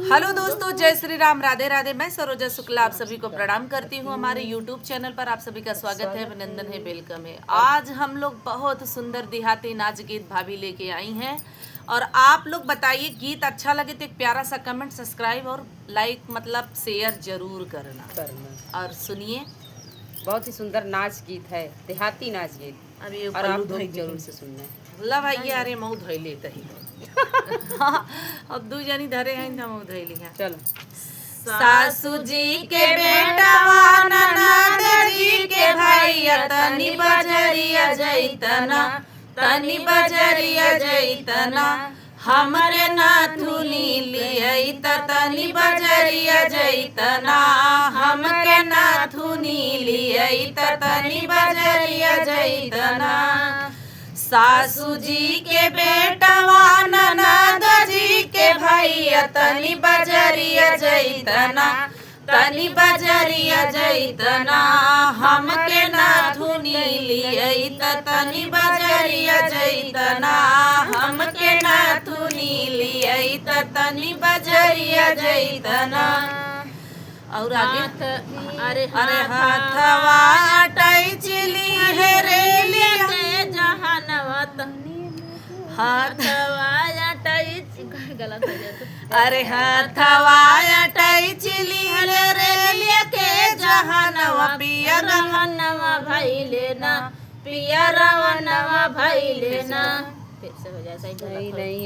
Hello दोस्तों, जय श्री राम, राधे राधे। मैं सरोजा शुक्ला आप सभी को प्रणाम करती हूँ। हमारे यूट्यूब चैनल पर आप सभी का स्वागत है, अभिनंदन है, वेलकम है। आज हम लोग बहुत सुंदर देहाती नाच गीत भाभी लेके आई हैं और आप लोग बताइए, गीत अच्छा लगे तो एक प्यारा सा कमेंट, सब्सक्राइब और लाइक मतलब शेयर जरूर करना। और सुनिए, बहुत ही सुंदर नाच गीत है, देहाती नाच गीत। अभी और आप लोग जरूर से सुनना। ला भैया, अरे मऊ धोइले तही अब दू जनी धरे हैं तो मऊ धोइली हैं। चलो। सासू जी के बेटवा ननद जी के भैया, तनी बजरिया जैतना, तनी बजरिया जैतना, हमरे नाथुनी लियई तनी बजरिया जैतना, हमके नाथुनी लियई तनी बजरिया जैतना। सासू जी के बेटवा ननद जी के भैया, तनी बजरिया जैतना, तनी बजरिया जैतना, हमके नाथुनी लियई तनी बजरिया जैतना, हमके नाथुनी लियई तनी बजरिया जैतना। और आगे अरे हाथवा टैचली है रेलिया हाथवा गलत हो जाता। अरे हाथवा टैचली है रेलिया के जहानवा, पिया रवनवा भइले ना, पिया रवनवा भइले ना। फिर से हो जाता है।